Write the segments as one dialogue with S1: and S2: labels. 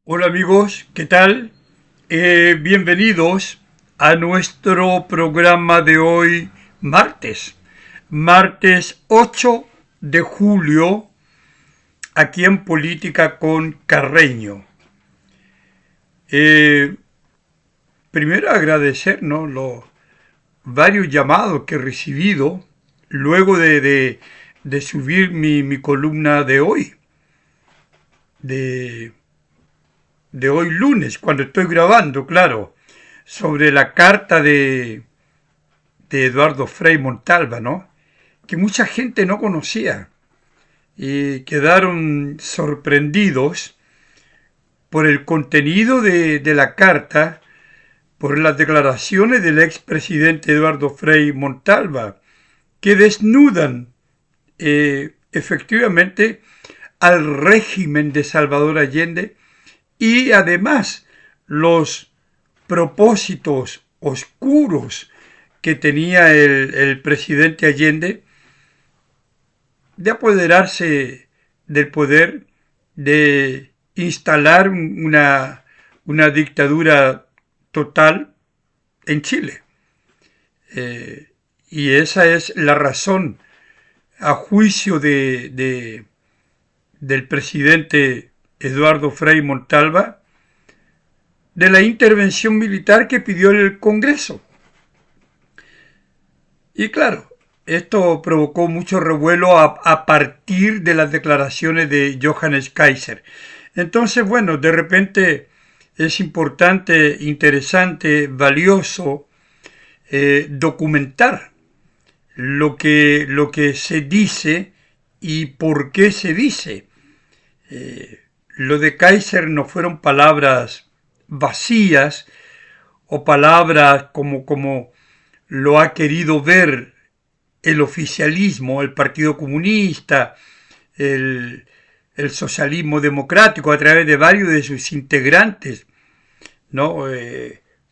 S1: Hola amigos, ¿qué tal? Bienvenidos a nuestro programa de hoy, martes 8 de julio, aquí en Política con Carreño. Eh, Primero agradecer, ¿no?, los varios llamados que he recibido luego de subir mi columna de, de hoy lunes, cuando estoy grabando, claro, sobre la carta de Eduardo Frei Montalva, ¿no? Que mucha gente no conocía y quedaron sorprendidos por el contenido de la carta, por las declaraciones del expresidente Eduardo Frei Montalva, que desnudan efectivamente al régimen de Salvador Allende y además los propósitos oscuros que tenía el presidente Allende de apoderarse del poder, de instalar una dictadura total en Chile. Y esa es la razón, a juicio del presidente Eduardo Frei Montalva, de la intervención militar que pidió el Congreso. Y claro, esto provocó mucho revuelo a partir de las declaraciones de Johannes Kaiser. Entonces, bueno, de repente es importante, interesante, valioso documentar lo que se dice y por qué se dice. Lo de Kaiser no fueron palabras vacías o palabras como lo ha querido ver el oficialismo, el Partido Comunista, el, el socialismo democrático a través de varios de sus integrantes, ¿no?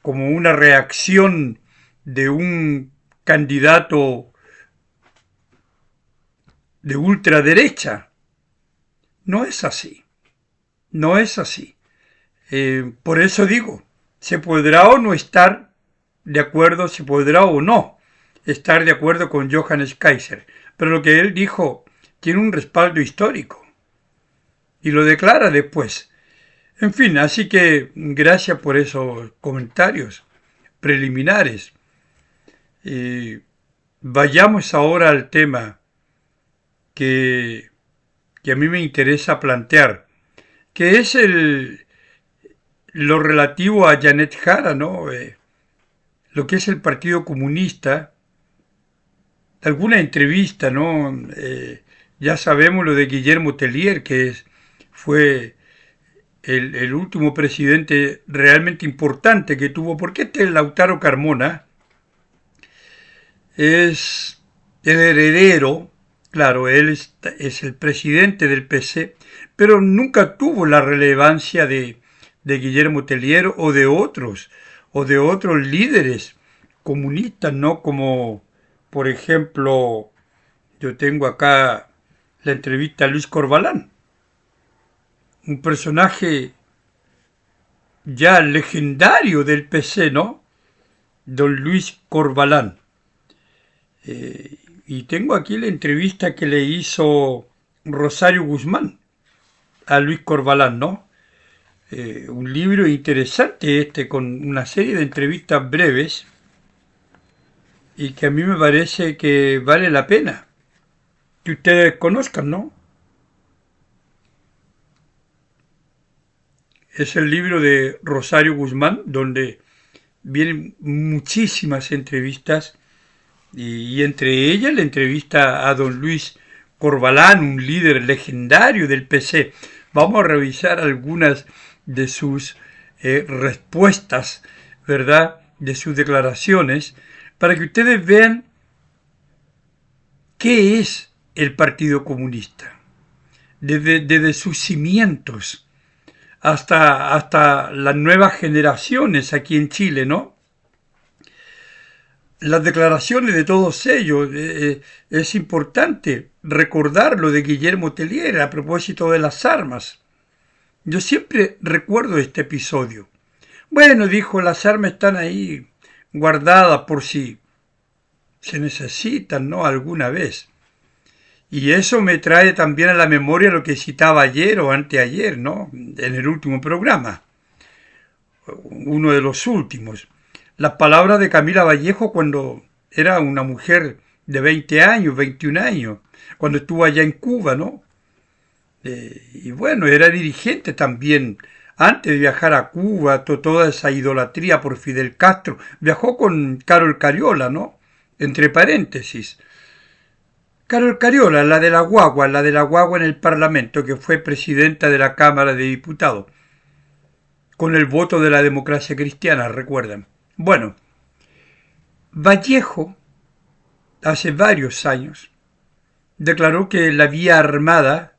S1: Como una reacción de un candidato de ultraderecha. No es así, no es así. Por eso digo, se podrá o no estar de acuerdo, se podrá o no estar de acuerdo con Johannes Kaiser, pero lo que él dijo tiene un respaldo histórico y lo declara después. En fin, así que gracias por esos comentarios preliminares. Vayamos ahora al tema que, que a mí me interesa plantear, que es lo relativo a Janet Jara, ¿no? Lo que es el Partido Comunista, alguna entrevista, ¿no? Ya sabemos lo de Guillermo Tellier, fue el último presidente realmente importante que tuvo, porque Lautaro Carmona es el heredero, claro, él es el presidente del PC, pero nunca tuvo la relevancia de Guillermo Tellier o de otros líderes comunistas, ¿no? Como, por ejemplo, yo tengo acá la entrevista a Luis Corvalán, un personaje ya legendario del PC, ¿no? Don Luis Corvalán. Y tengo aquí la entrevista que le hizo Rosario Guzmán a Luis Corvalán, ¿no? Un libro interesante con una serie de entrevistas breves y que a mí me parece que vale la pena que ustedes conozcan, ¿no? Es el libro de Rosario Guzmán, donde vienen muchísimas entrevistas y entre ellas la entrevista a don Luis Corvalán, un líder legendario del PC. Vamos a revisar algunas de sus respuestas, ¿verdad?, de sus declaraciones, para que ustedes vean qué es el Partido Comunista, desde sus cimientos hasta las nuevas generaciones aquí en Chile, ¿no? Las declaraciones de todos ellos, es importante recordar lo de Guillermo Tellier a propósito de las armas. Yo siempre recuerdo este episodio. Bueno, dijo, las armas están ahí guardadas por si se necesitan, ¿no? Alguna vez. Y eso me trae también a la memoria lo que citaba ayer o anteayer, ¿no? En el último programa, uno de los últimos. Las palabras de Camila Vallejo cuando era una mujer de 20 años, 21 años, cuando estuvo allá en Cuba, ¿no? Y bueno, era dirigente también. Antes de viajar a Cuba, toda esa idolatría por Fidel Castro, viajó con Carol Cariola, ¿no? Entre paréntesis. Carol Cariola, la de la guagua en el Parlamento, que fue presidenta de la Cámara de Diputados, con el voto de la democracia cristiana, recuerdan. Bueno, Vallejo, hace varios años, declaró que la vía armada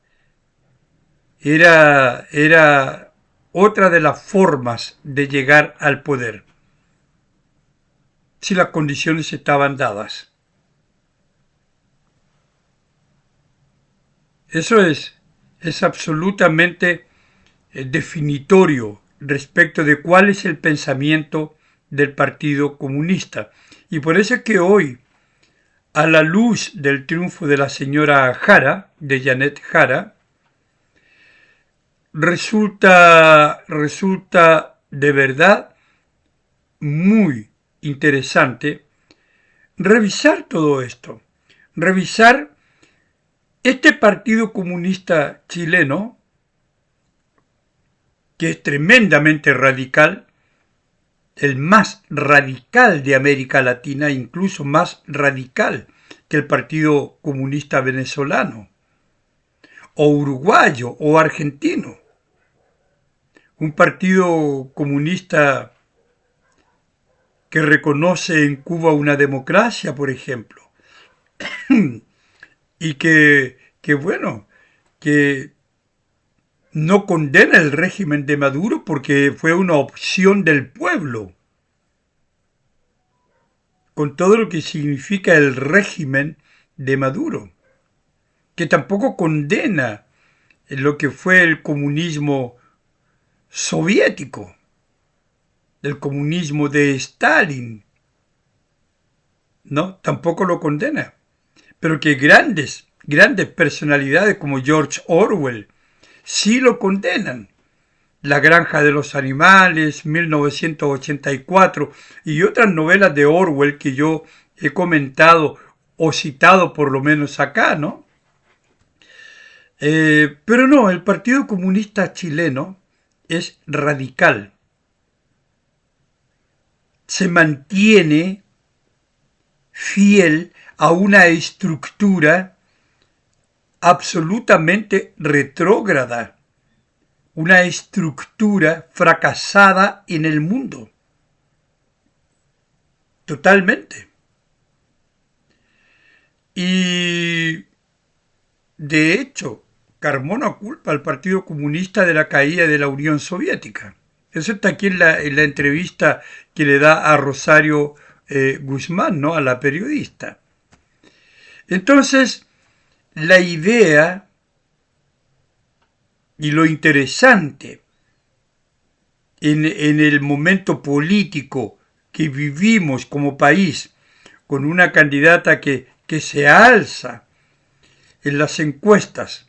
S1: era otra de las formas de llegar al poder, si las condiciones estaban dadas. Eso es absolutamente definitorio respecto de cuál es el pensamiento del Partido Comunista. Y por eso es que hoy, a la luz del triunfo de la señora Jara, de Janet Jara, resulta de verdad muy interesante revisar todo esto, revisar este Partido Comunista chileno, que es tremendamente radical, el más radical de América Latina, incluso más radical que el Partido Comunista venezolano, o uruguayo, o argentino. Un partido comunista que reconoce en Cuba una democracia, por ejemplo, y bueno, que no condena el régimen de Maduro porque fue una opción del pueblo, con todo lo que significa el régimen de Maduro, que tampoco condena lo que fue el comunismo soviético, el comunismo de Stalin, ¿no? Tampoco lo condena, pero que grandes personalidades como George Orwell sí lo condenan. La granja de los animales, 1984 y otras novelas de Orwell que yo he comentado o citado por lo menos acá, ¿no? Pero no, el Partido Comunista chileno es radical. Se mantiene fiel a una estructura absolutamente retrógrada, una estructura fracasada en el mundo. Totalmente. Y de hecho, Carmona culpa al Partido Comunista de la caída de la Unión Soviética. Eso está aquí en la entrevista que le da a Rosario Guzmán, ¿no? A la periodista. Entonces, la idea y lo interesante en el momento político que vivimos como país, con una candidata que se alza en las encuestas.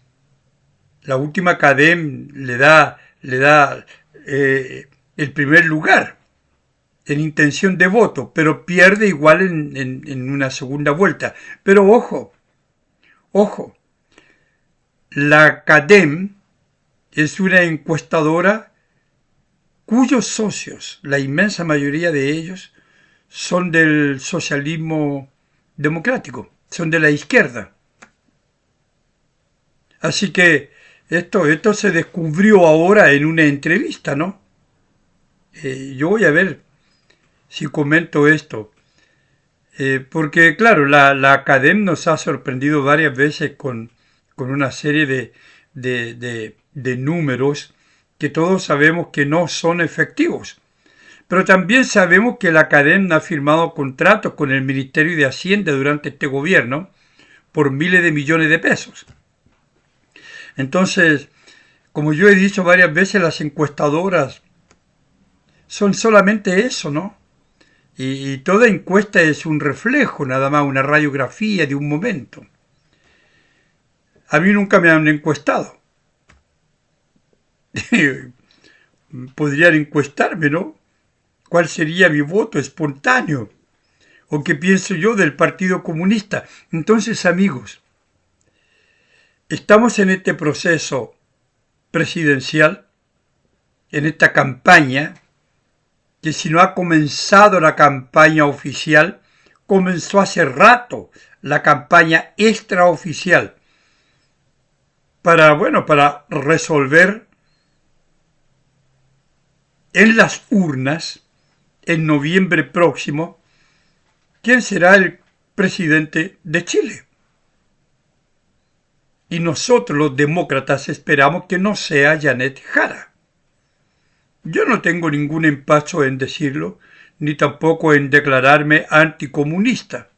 S1: La última CADEM le da el primer lugar en intención de voto, pero pierde igual en una segunda vuelta. Pero ojo, la CADEM es una encuestadora cuyos socios, la inmensa mayoría de ellos, son del socialismo democrático, son de la izquierda. Así que esto se descubrió ahora en una entrevista, ¿no? Yo voy a ver si comento esto. Porque, claro, la Academ nos ha sorprendido varias veces con una serie de números que todos sabemos que no son efectivos. Pero también sabemos que la Academ ha firmado contratos con el Ministerio de Hacienda durante este gobierno por miles de millones de pesos. Entonces, como yo he dicho varias veces, las encuestadoras son solamente eso, ¿no? Y toda encuesta es un reflejo, nada más, una radiografía de un momento. A mí nunca me han encuestado. Podrían encuestarme, ¿no? ¿Cuál sería mi voto espontáneo? ¿O qué pienso yo del Partido Comunista? Entonces, amigos, estamos en este proceso presidencial, en esta campaña, que si no ha comenzado la campaña oficial, comenzó hace rato la campaña extraoficial para resolver en las urnas, en noviembre próximo, quién será el presidente de Chile. Y nosotros los demócratas esperamos que no sea Janet Jara. Yo no tengo ningún empacho en decirlo, ni tampoco en declararme anticomunista.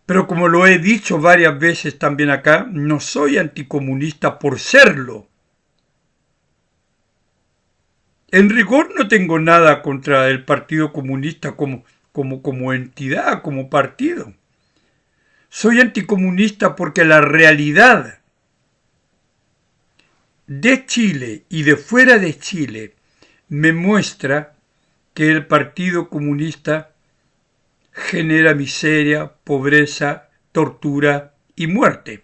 S1: Pero como lo he dicho varias veces también acá, no soy anticomunista por serlo. En rigor no tengo nada contra el Partido Comunista como entidad, como partido. Soy anticomunista porque la realidad de Chile y de fuera de Chile me muestra que el Partido Comunista genera miseria, pobreza, tortura y muerte.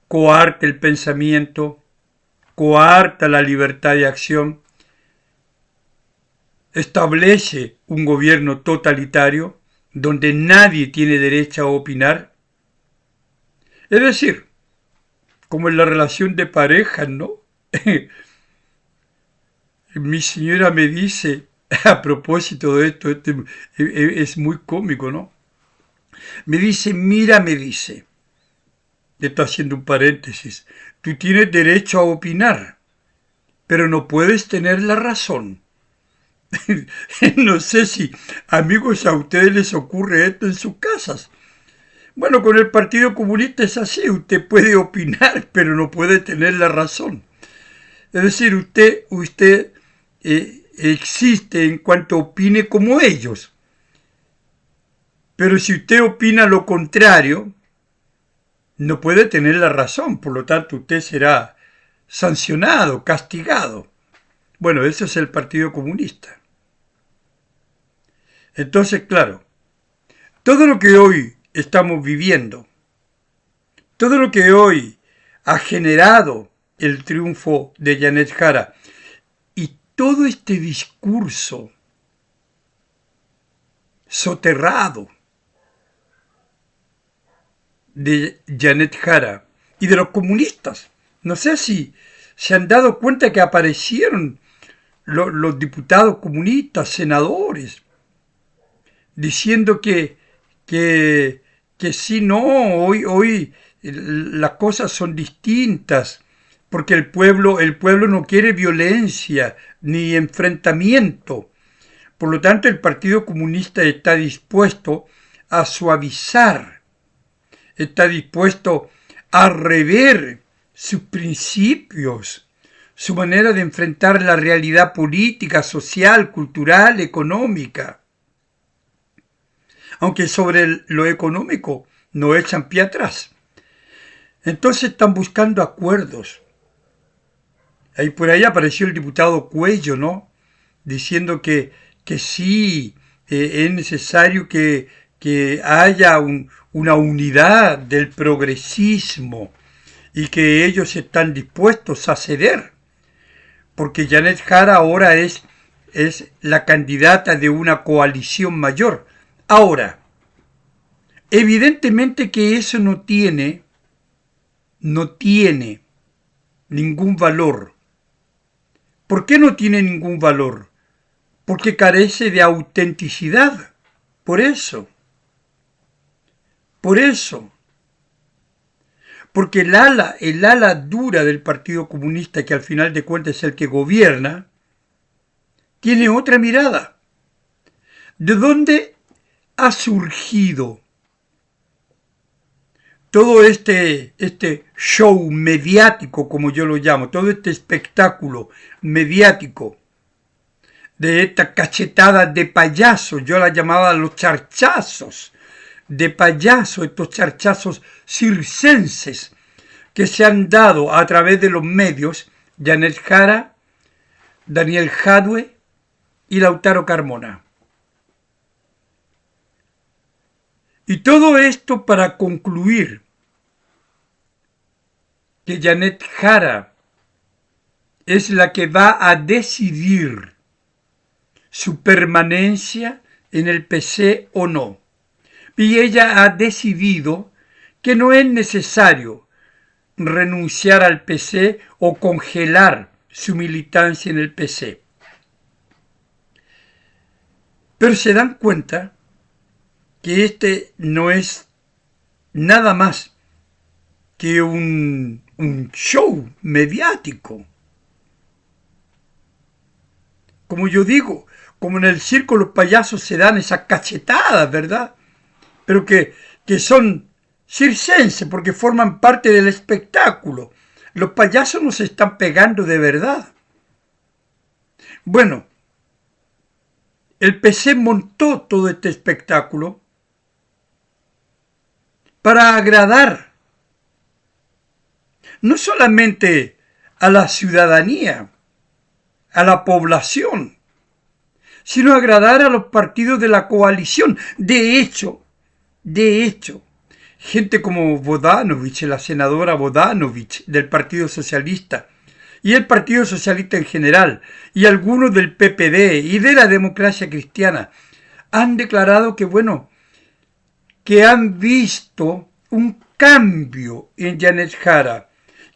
S1: Coarta el pensamiento, coarta la libertad de acción, establece un gobierno totalitario donde nadie tiene derecho a opinar. Es decir, como en la relación de pareja, ¿no? Mi señora me dice, a propósito de esto, es muy cómico, ¿no? Me dice, mira, me dice, está haciendo un paréntesis, tú tienes derecho a opinar, pero no puedes tener la razón. No sé si, amigos, a ustedes les ocurre esto en sus casas. Bueno, con el Partido Comunista es así, usted puede opinar, pero no puede tener la razón. Es decir, usted existe en cuanto opine como ellos. Pero si usted opina lo contrario, no puede tener la razón, por lo tanto usted será sancionado, castigado. Bueno, eso es el Partido Comunista. Entonces, claro, todo lo que hoy estamos viviendo, todo lo que hoy ha generado el triunfo de Janet Jara y todo este discurso soterrado de Janet Jara y de los comunistas. No sé si se han dado cuenta que aparecieron los diputados comunistas, senadores, diciendo que si no, hoy las cosas son distintas, porque el pueblo no quiere violencia ni enfrentamiento. Por lo tanto, el Partido Comunista está dispuesto a suavizar, está dispuesto a rever sus principios, su manera de enfrentar la realidad política, social, cultural, económica. Aunque sobre lo económico no echan pie atrás. Entonces están buscando acuerdos. Ahí por ahí apareció el diputado Cuello, ¿no? Diciendo que sí, es necesario que haya una unidad del progresismo y que ellos están dispuestos a ceder, porque Janet Jara ahora es la candidata de una coalición mayor. Ahora, evidentemente que eso no tiene ningún valor. ¿Por qué no tiene ningún valor? Porque carece de autenticidad. Por eso. Porque el ala dura del Partido Comunista, que al final de cuentas es el que gobierna, tiene otra mirada. ¿De dónde ha surgido todo este show mediático, como yo lo llamo, todo este espectáculo mediático, de esta cachetada de payaso, yo la llamaba los charchazos de payaso, estos charchazos circenses que se han dado a través de los medios, Janet Jara, Daniel Jadwe y Lautaro Carmona. Y todo esto para concluir que Janet Jara es la que va a decidir su permanencia en el PC o no. Y ella ha decidido que no es necesario renunciar al PC o congelar su militancia en el PC. Pero se dan cuenta que este no es nada más que un show mediático. Como yo digo, como en el circo los payasos se dan esas cachetadas, ¿verdad? Pero que son circenses porque forman parte del espectáculo. Los payasos no se están pegando de verdad. Bueno, el PC montó todo este espectáculo para agradar no solamente a la ciudadanía, a la población, sino agradar a los partidos de la coalición. De hecho, gente como Bodanovich, la senadora Bodanovich del Partido Socialista, y el Partido Socialista en general, y algunos del PPD y de la Democracia Cristiana, han declarado que, bueno, que han visto un cambio en Janet Jara,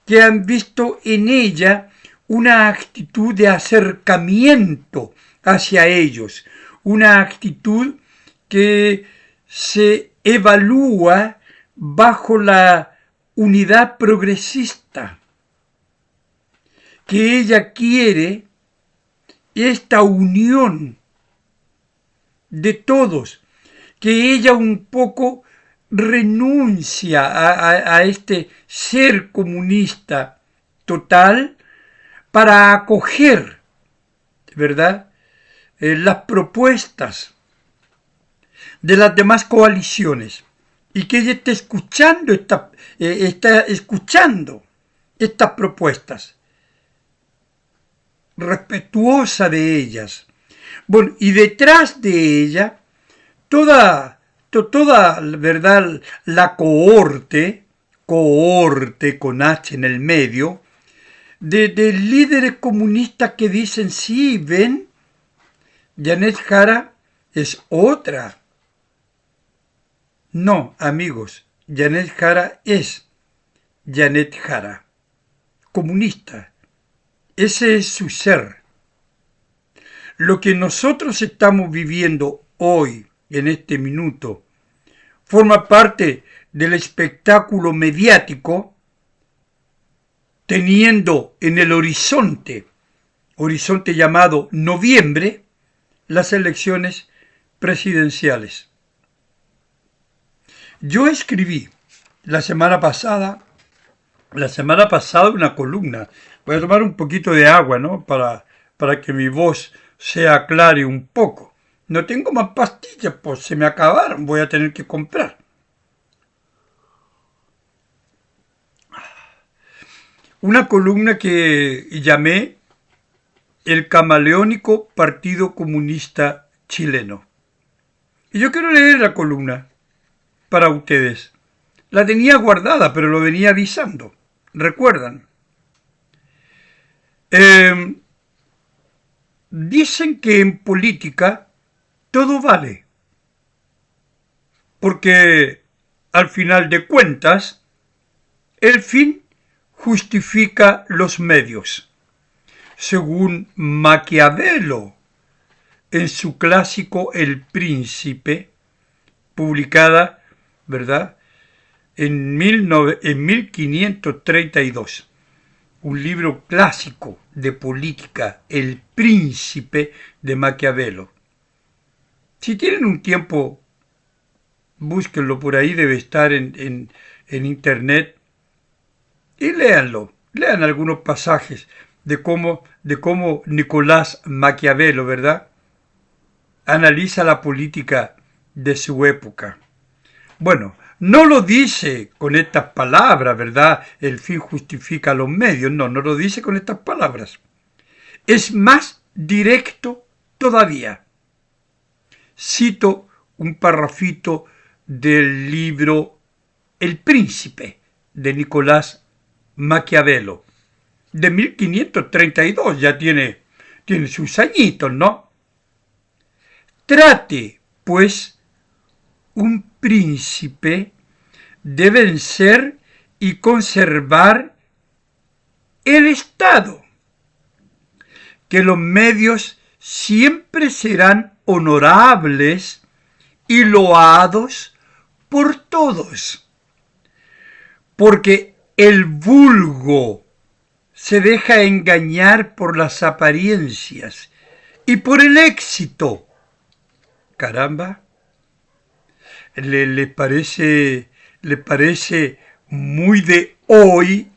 S1: que han visto en ella una actitud de acercamiento hacia ellos, una actitud que se evalúa bajo la unidad progresista, que ella quiere esta unión de todos, que ella un poco renuncia a este ser comunista total para acoger, ¿verdad?, las propuestas de las demás coaliciones, y que ella está escuchando estas propuestas, respetuosa de ellas. Bueno, y detrás de ella toda, ¿verdad?, la cohorte con H en el medio, de líderes comunistas que dicen, sí, ven, Janet Jara es otra. No, amigos, Janet Jara es Janet Jara, comunista. Ese es su ser. Lo que nosotros estamos viviendo hoy, en este minuto, forma parte del espectáculo mediático, teniendo en el horizonte llamado noviembre, las elecciones presidenciales. Yo escribí la semana pasada una columna. Voy a tomar un poquito de agua, ¿no?, para que mi voz se aclare un poco. No tengo más pastillas, pues se me acabaron, voy a tener que comprar. Una columna que llamé El camaleónico Partido Comunista Chileno. Y yo quiero leer la columna para ustedes. La tenía guardada, pero lo venía avisando. ¿Recuerdan? Dicen que en política todo vale. Porque al final de cuentas, el fin justifica los medios. Según Maquiavelo, en su clásico El Príncipe, publicada, ¿verdad?, en 1532. Un libro clásico de política, El Príncipe de Maquiavelo. Si tienen un tiempo, búsquenlo por ahí, debe estar en en internet y léanlo. Lean algunos pasajes de cómo Nicolás Maquiavelo, ¿verdad?, analiza la política de su época. Bueno, no lo dice con estas palabras, ¿verdad? El fin justifica los medios. No lo dice con estas palabras. Es más directo todavía. Cito un parrafito del libro El Príncipe de Nicolás Maquiavelo, de 1532, ya tiene sus añitos, ¿no? Trate, pues, un príncipe de vencer y conservar el Estado, que los medios siempre serán honorables y loados por todos, porque el vulgo se deja engañar por las apariencias y por el éxito. Caramba, ¿le parece muy de hoy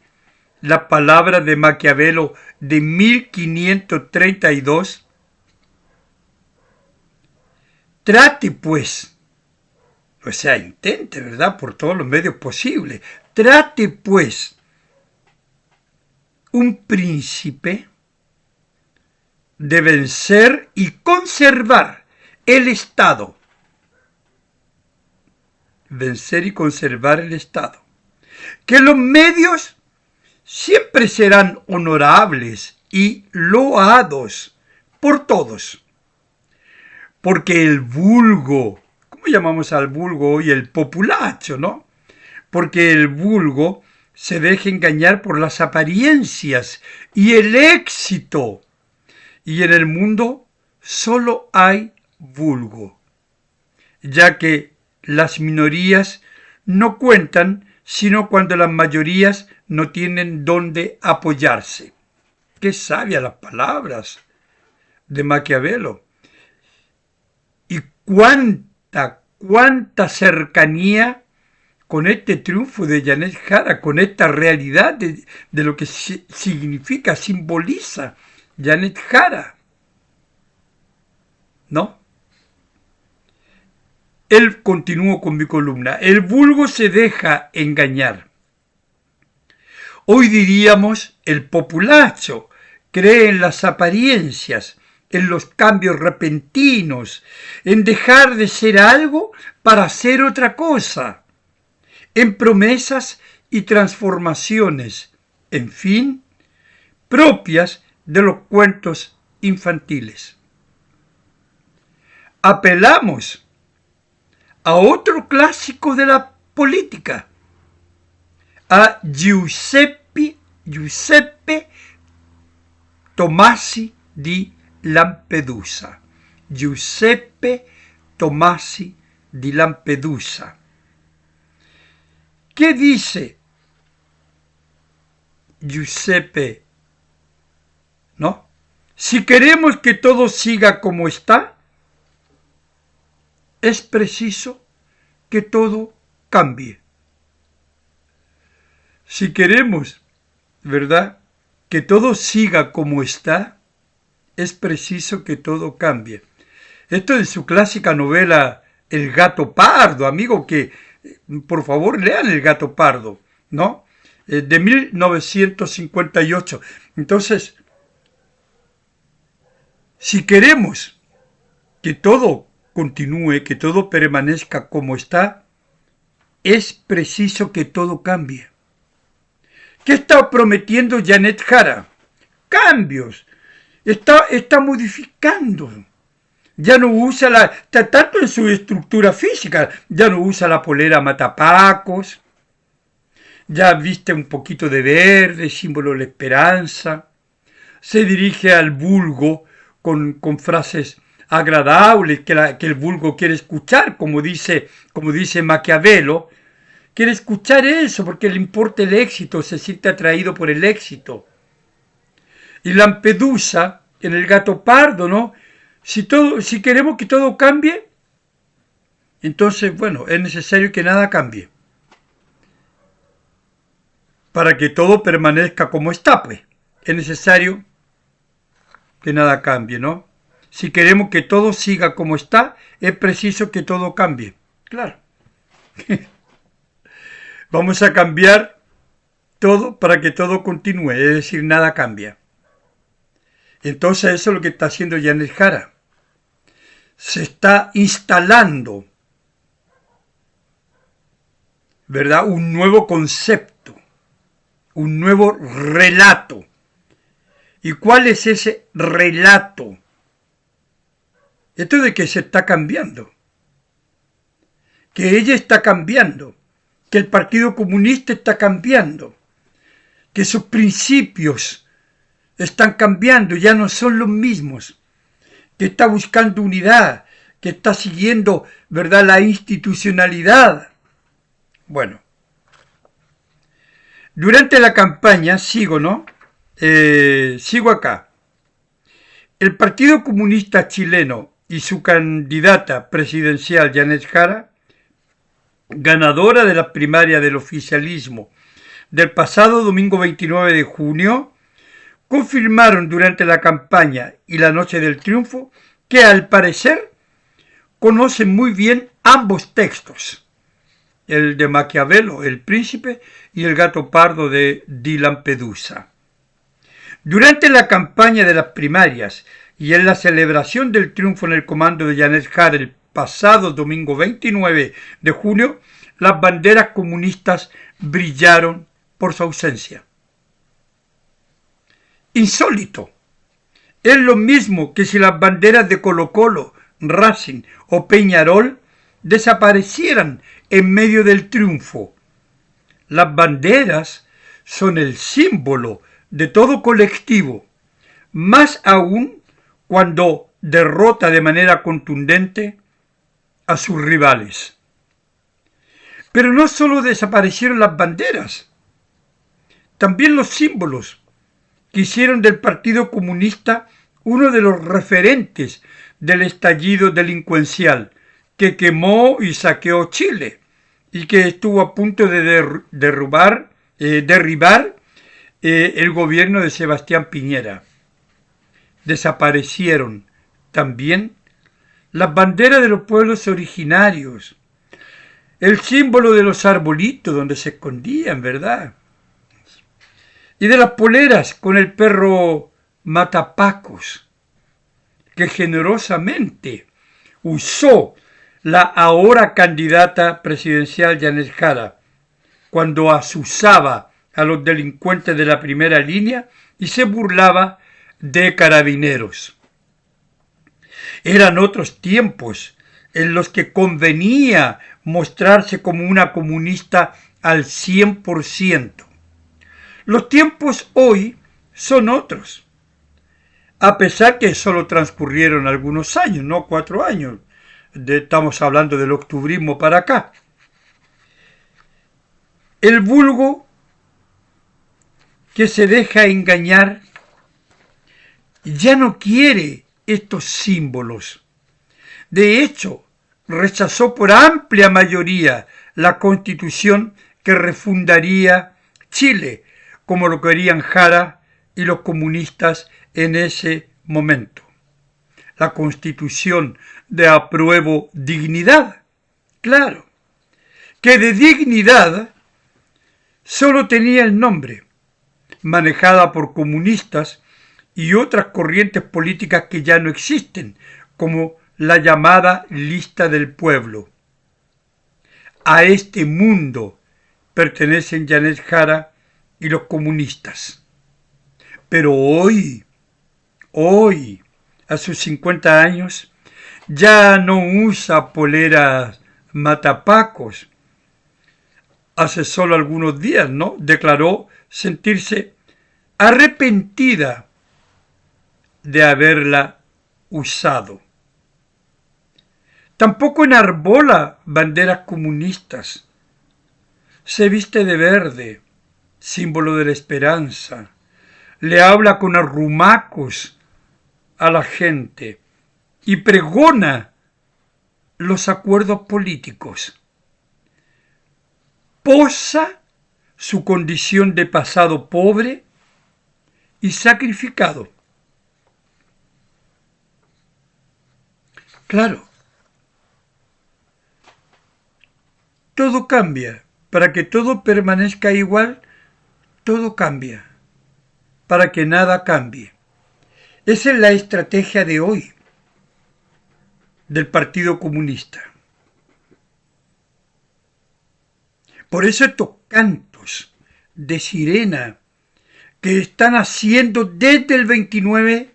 S1: la palabra de Maquiavelo de 1532? Trate, pues, o sea, intente, ¿verdad?, por todos los medios posibles. Trate, pues, un príncipe de vencer y conservar el Estado. Vencer y conservar el Estado. Que los medios siempre serán honorables y loados por todos. Porque el vulgo, ¿cómo llamamos al vulgo hoy? El populacho, ¿no? Porque el vulgo se deja engañar por las apariencias y el éxito. Y en el mundo solo hay vulgo, ya que las minorías no cuentan sino cuando las mayorías no tienen dónde apoyarse. Qué sabias las palabras de Maquiavelo. Y cuánta cercanía con este triunfo de Janet Jara, con esta realidad de lo que significa, simboliza Janet Jara, ¿no? Él continuó con mi columna. El vulgo se deja engañar. Hoy diríamos el populacho cree en las apariencias, en los cambios repentinos, en dejar de ser algo para ser otra cosa, en promesas y transformaciones, en fin, propias de los cuentos infantiles. Apelamos a otro clásico de la política, a Giuseppe Tomasi di Lampedusa. Giuseppe Tomasi di Lampedusa. ¿Qué dice Giuseppe? ¿No? Si queremos que todo siga como está, es preciso que todo cambie. Si queremos, ¿verdad?, que todo siga como está, es preciso que todo cambie. Esto es su clásica novela El gato pardo, amigo, que por favor lean El gato pardo, ¿no? De 1958. Entonces, si queremos que todo continúe, que todo permanezca como está, es preciso que todo cambie. ¿Qué está prometiendo Janet Jara? Cambios. Está modificando. Ya no usa tanto en su estructura física, ya no usa la polera matapacos, ya viste un poquito de verde, símbolo de la esperanza, se dirige al vulgo con frases agradables que el vulgo quiere escuchar, como dice Maquiavelo, quiere escuchar eso porque le importa el éxito, se siente atraído por el éxito. Y Lampedusa, en El gato pardo, ¿no? Si queremos que todo cambie, entonces, bueno, es necesario que nada cambie. para que todo permanezca como está, pues. Es necesario que nada cambie, ¿no? Si queremos que todo siga como está, es preciso que todo cambie. Claro. Vamos a cambiar todo para que todo continúe, es decir, nada cambia. Entonces eso es lo que está haciendo Yanes Jara. Se está instalando, ¿verdad?, un nuevo concepto, un nuevo relato. ¿Y cuál es ese relato? Esto de que se está cambiando, que ella está cambiando, que el Partido Comunista está cambiando, que sus principios están cambiando, ya no son los mismos, que está buscando unidad, que está siguiendo, ¿verdad?, la institucionalidad. Bueno, durante la campaña, sigo acá. El Partido Comunista Chileno y su candidata presidencial, Yanes Jara, ganadora de la primaria del oficialismo del pasado domingo 29 de junio, confirmaron durante la campaña y la noche del triunfo que al parecer conocen muy bien ambos textos, el de Maquiavelo, El Príncipe, y El gato pardo de Dylan Pedusa. Durante la campaña de las primarias y en la celebración del triunfo en el comando de Yanes Jara el pasado domingo 29 de junio, las banderas comunistas brillaron por su ausencia. Insólito. Es lo mismo que si las banderas de Colo-Colo, Racing o Peñarol desaparecieran en medio del triunfo. Las banderas son el símbolo de todo colectivo, más aún cuando derrota de manera contundente a sus rivales. Pero no solo desaparecieron las banderas, también los símbolos que hicieron del Partido Comunista uno de los referentes del estallido delincuencial que quemó y saqueó Chile y que estuvo a punto de derribar el gobierno de Sebastián Piñera. Desaparecieron también las banderas de los pueblos originarios, el símbolo de los arbolitos donde se escondían, ¿verdad?, y de las poleras con el perro Matapacos, que generosamente usó la ahora candidata presidencial Yanes Jara cuando asusaba a los delincuentes de la primera línea y se burlaba de carabineros. Eran otros tiempos en los que convenía mostrarse como una comunista al 100%. Los tiempos hoy son otros, a pesar que solo transcurrieron algunos años, no 4 años. Estamos hablando del octubrismo para acá. El vulgo que se deja engañar ya no quiere estos símbolos. De hecho, rechazó por amplia mayoría la Constitución que refundaría Chile, como lo querían Jara y los comunistas en ese momento. La Constitución de apruebo dignidad. Claro, que de dignidad solo tenía el nombre, manejada por comunistas y otras corrientes políticas que ya no existen, como la llamada lista del pueblo. A este mundo pertenecen Yanes Jara y los comunistas. Pero hoy, a sus 50 años, ya no usa poleras matapacos. Hace solo algunos días, declaró sentirse arrepentida de haberla usado. Tampoco enarbola banderas comunistas. Se viste de verde, símbolo de la esperanza. Le habla con arrumacos a la gente y pregona los acuerdos políticos. Posa su condición de pasado pobre y sacrificado. Claro, todo cambia. Para que todo permanezca igual, todo cambia. Para que nada cambie. Esa es la estrategia de hoy del Partido Comunista. Por eso estos cantos de sirena que están haciendo desde el 29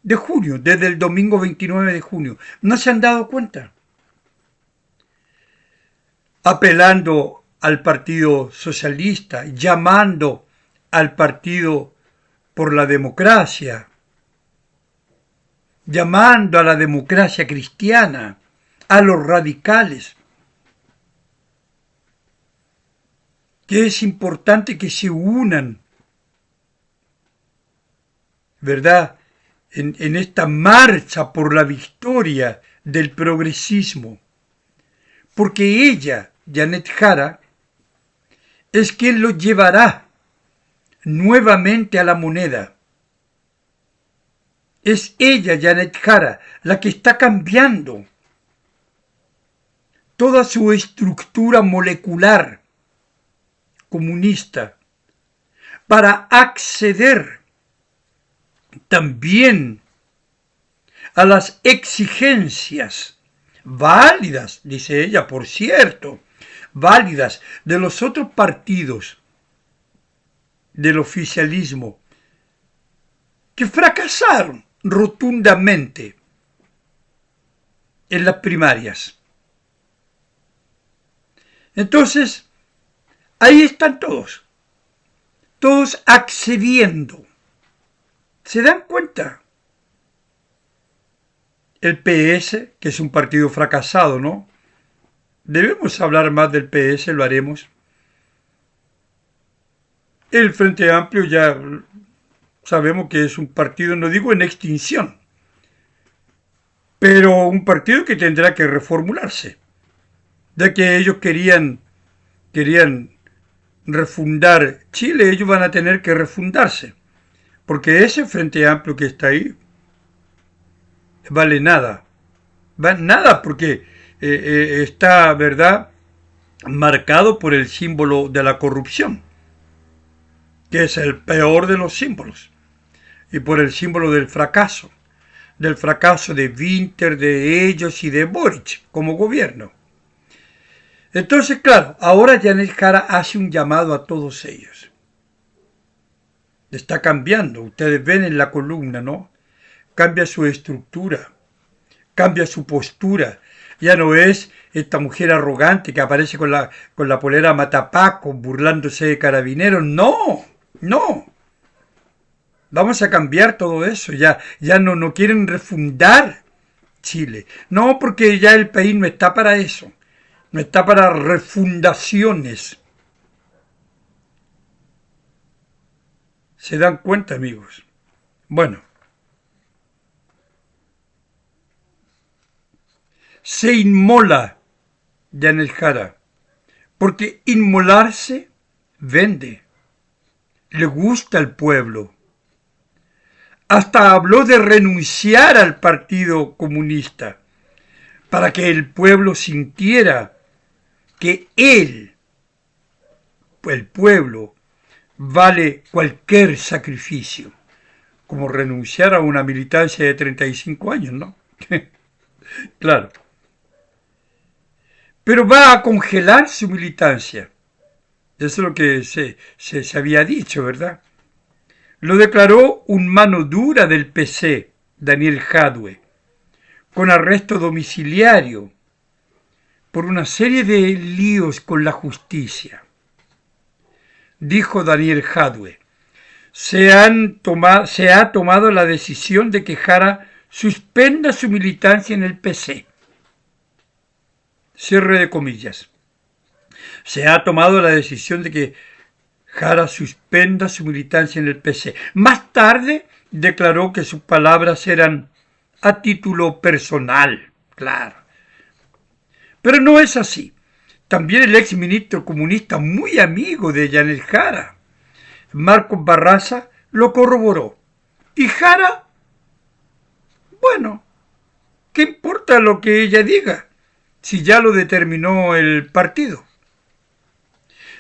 S1: de junio, desde el domingo 29 de junio, ¿no se han dado cuenta? Apelando al Partido Socialista, llamando al Partido por la Democracia, llamando a la democracia cristiana, a los radicales, que es importante que se unan, ¿verdad?, en esta marcha por la victoria del progresismo, porque ella, Janet Jara, es quien lo llevará nuevamente a la moneda. Es ella, Janet Jara, la que está cambiando toda su estructura molecular comunista para acceder también a las exigencias válidas, dice ella, por cierto, válidas de los otros partidos del oficialismo que fracasaron rotundamente en las primarias. Entonces, ahí están todos accediendo. ¿Se dan cuenta? El PS, que es un partido fracasado, ¿no? Debemos hablar más del PS, lo haremos. El Frente Amplio ya sabemos que es un partido, no digo en extinción, pero un partido que tendrá que reformularse. Ya que ellos querían refundar Chile, ellos van a tener que refundarse. Porque ese Frente Amplio que está ahí vale nada. Vale nada porque está, ¿verdad?, marcado por el símbolo de la corrupción, que es el peor de los símbolos, y por el símbolo del fracaso de Winter, de ellos y de Boric como gobierno. Entonces, claro, ahora Janet Jara hace un llamado a todos ellos. Está cambiando, ustedes ven en la columna, ¿no? Cambia su estructura, cambia su postura. Ya no es esta mujer arrogante que aparece con la polera matapaco, burlándose de carabineros. No, no. Vamos a cambiar todo eso. Ya no quieren refundar Chile. No, porque ya el país no está para eso. No está para refundaciones. ¿Se dan cuenta, amigos? Bueno. Se inmola Janet Jara, porque inmolarse vende. Le gusta al pueblo. Hasta habló de renunciar al Partido Comunista para que el pueblo sintiera que él, el pueblo, vale cualquier sacrificio, como renunciar a una militancia de 35 años, ¿no? Claro. Pero va a congelar su militancia. Eso es lo que se había dicho, ¿verdad? Lo declaró un mano dura del PC, Daniel Jadwe, con arresto domiciliario por una serie de líos con la justicia. Dijo Daniel Jadwe, se ha tomado la decisión de que Jara suspenda su militancia en el PC. Cierre de comillas. Se ha tomado la decisión de que Jara suspenda su militancia en el PC. Más tarde declaró que sus palabras eran a título personal, claro. Pero no es así. También el ex ministro comunista, muy amigo de Yanel Jara, Marcos Barraza, lo corroboró. Y Jara, bueno, ¿qué importa lo que ella diga? Si ya lo determinó el partido.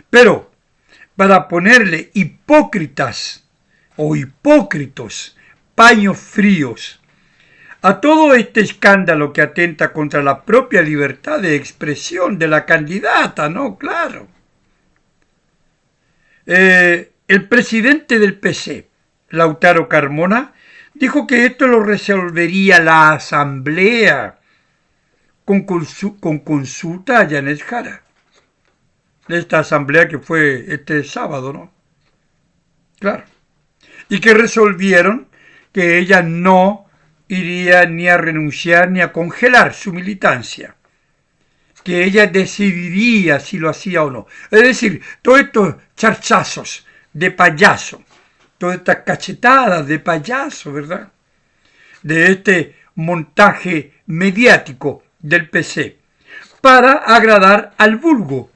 S1: Pero, para ponerle hipócritas o hipócritos, paños fríos, a todo este escándalo que atenta contra la propia libertad de expresión de la candidata, ¿no? Claro. El presidente del PC, Lautaro Carmona, dijo que esto lo resolvería la asamblea con consulta a Yanel Jara. Esta asamblea que fue este sábado, ¿no? Claro. Y que resolvieron que ella no iría ni a renunciar ni a congelar su militancia, que ella decidiría si lo hacía o no. Es decir, todos estos charchazos de payaso, todas estas cachetadas de payaso, ¿verdad? De este montaje mediático del PC para agradar al vulgo,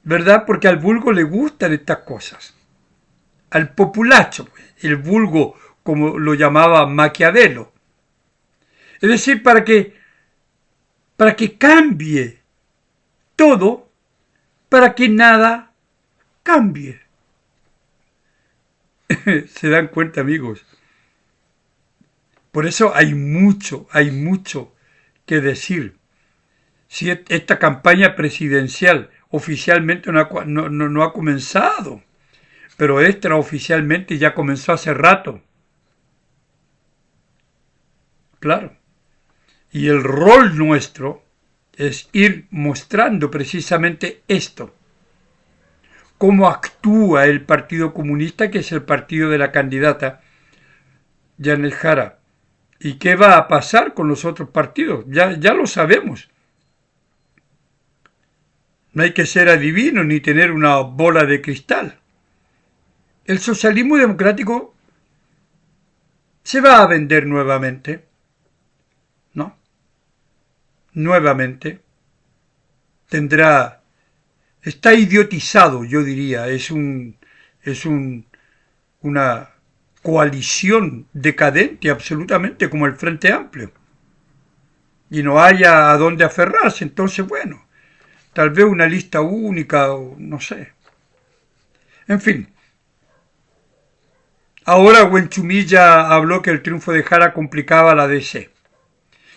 S1: ¿verdad? Porque al vulgo le gustan estas cosas. Al populacho, el vulgo, como lo llamaba Maquiavelo. Es decir, para que cambie todo, para que nada cambie. ¿Se dan cuenta, amigos? Por eso hay mucho que decir. Si esta campaña presidencial oficialmente no ha comenzado, pero extraoficialmente ya comenzó hace rato. Claro. Y el rol nuestro es ir mostrando precisamente esto. Cómo actúa el Partido Comunista, que es el partido de la candidata Yanel Jara. ¿Y qué va a pasar con los otros partidos? Ya lo sabemos. No hay que ser adivino ni tener una bola de cristal. El socialismo democrático se va a vender nuevamente, ¿no? Nuevamente. Está idiotizado, yo diría, es una coalición decadente absolutamente como el Frente Amplio. Y no haya a dónde aferrarse, entonces bueno, tal vez una lista única, o no sé. En fin. Ahora Wenchumilla habló que el triunfo de Jara complicaba la DC.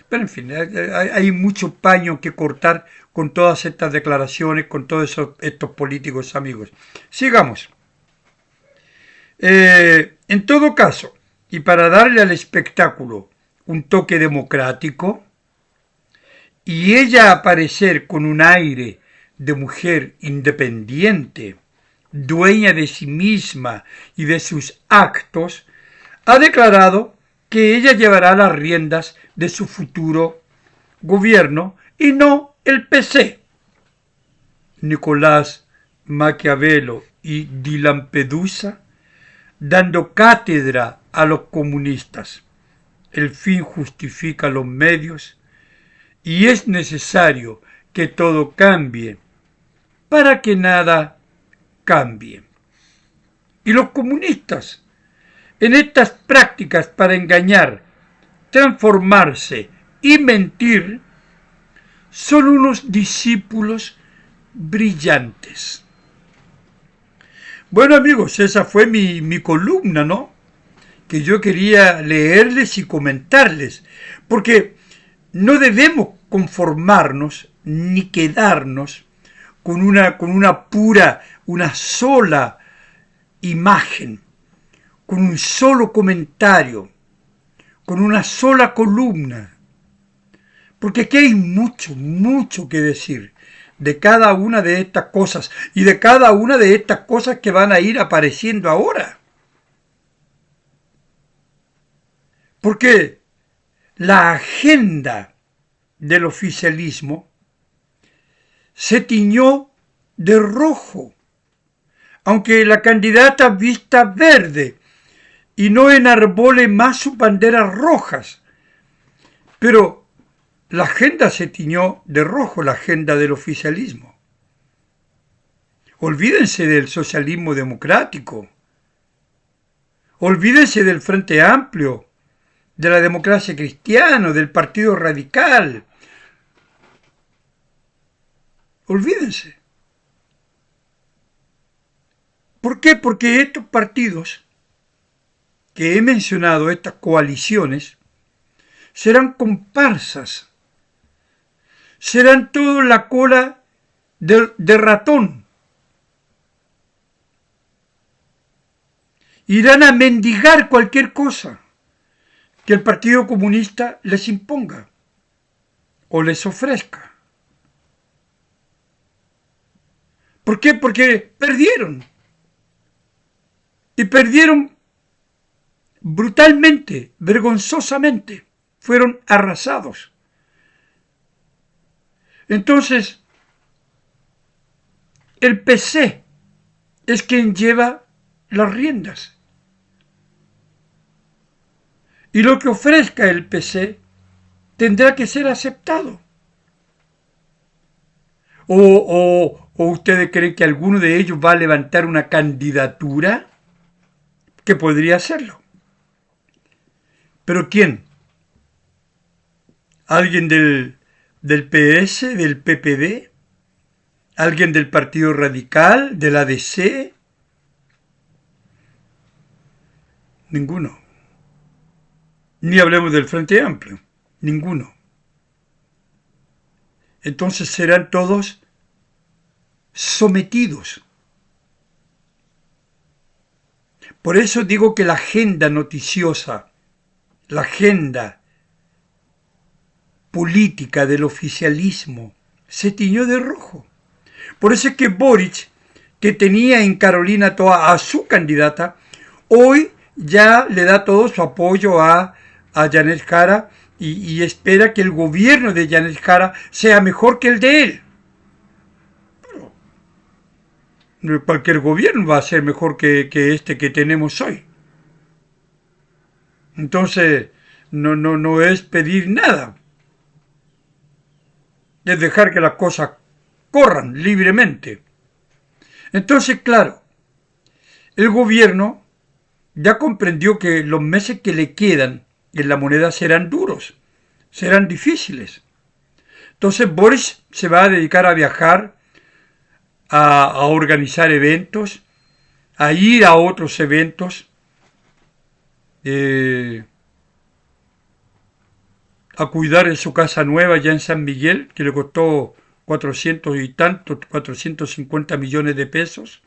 S1: Pero en fin, hay mucho paño que cortar con todas estas declaraciones, con todos estos políticos amigos. Sigamos. En todo caso, y para darle al espectáculo un toque democrático, y ella aparecer con un aire de mujer independiente, dueña de sí misma y de sus actos, ha declarado que ella llevará las riendas de su futuro gobierno y no el PC. Nicolás Maquiavelo y Di Lampedusa dando cátedra a los comunistas. El fin justifica los medios y es necesario que todo cambie para que nada cambie. Y los comunistas, en estas prácticas para engañar, transformarse y mentir, son unos discípulos brillantes. Bueno amigos, esa fue mi columna, ¿no? Que yo quería leerles y comentarles, porque no debemos conformarnos ni quedarnos con una sola imagen, con un solo comentario, con una sola columna. Porque aquí hay mucho que decir de cada una de estas cosas y de cada una de estas cosas que van a ir apareciendo ahora. Porque la agenda del oficialismo se tiñó de rojo, aunque la candidata vista verde y no enarbole más sus banderas rojas. Pero la agenda se tiñó de rojo, la agenda del oficialismo. Olvídense del socialismo democrático. Olvídense del Frente Amplio, de la democracia cristiana, del Partido Radical. Olvídense. ¿Por qué? Porque estos partidos que he mencionado, estas coaliciones, serán comparsas. Serán todo la cola de ratón. Irán a mendigar cualquier cosa que el Partido Comunista les imponga o les ofrezca. ¿Por qué? Porque perdieron. Y perdieron brutalmente, vergonzosamente. Fueron arrasados. Entonces, el PC es quien lleva las riendas. Y lo que ofrezca el PC tendrá que ser aceptado. ¿O ustedes creen que alguno de ellos va a levantar una candidatura? Que podría hacerlo. ¿Pero quién? ¿Alguien del PS, del PPD? ¿Alguien del Partido Radical, del ADC? Ninguno. Ni hablemos del Frente Amplio. Ninguno. Entonces serán todos sometidos. Por eso digo que la agenda noticiosa, la agenda política del oficialismo se tiñó de rojo. Por eso es que Boric, que tenía en Carolina toda a su candidata, hoy ya le da todo su apoyo a Janet Jara y espera que el gobierno de Janet Jara sea mejor que el de él. Pero cualquier gobierno va a ser mejor que este que tenemos hoy. Entonces, no es pedir nada. Es dejar que las cosas corran libremente. Entonces, claro, el gobierno ya comprendió que los meses que le quedan en la moneda serán duros, serán difíciles. Entonces Boris se va a dedicar a viajar, a organizar eventos, a ir a otros eventos, a cuidar de su casa nueva ya en San Miguel, que le costó 450 millones de pesos,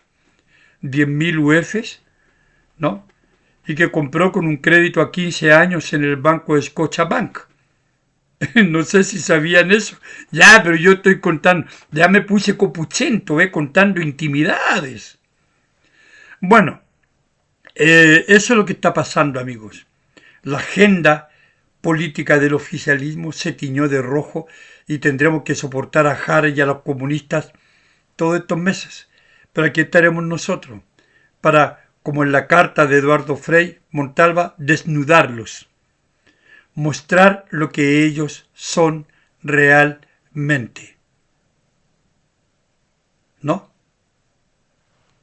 S1: 10.000 UFs, ¿no? Y que compró con un crédito a 15 años en el banco de Scotiabank. No sé si sabían eso. Ya, pero yo estoy contando, ya me puse copuchento, contando intimidades. Bueno, eso es lo que está pasando, amigos. La agenda política del oficialismo se tiñó de rojo y tendremos que soportar a Jara y a los comunistas todos estos meses. Pero aquí estaremos nosotros para, como en la carta de Eduardo Frei Montalva, desnudarlos, mostrar lo que ellos son realmente. ¿No?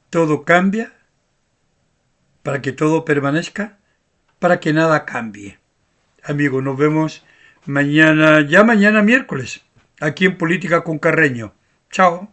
S1: Todo cambia para que todo permanezca, para que nada cambie. Amigos, nos vemos mañana miércoles, aquí en Política con Carreño. Chao.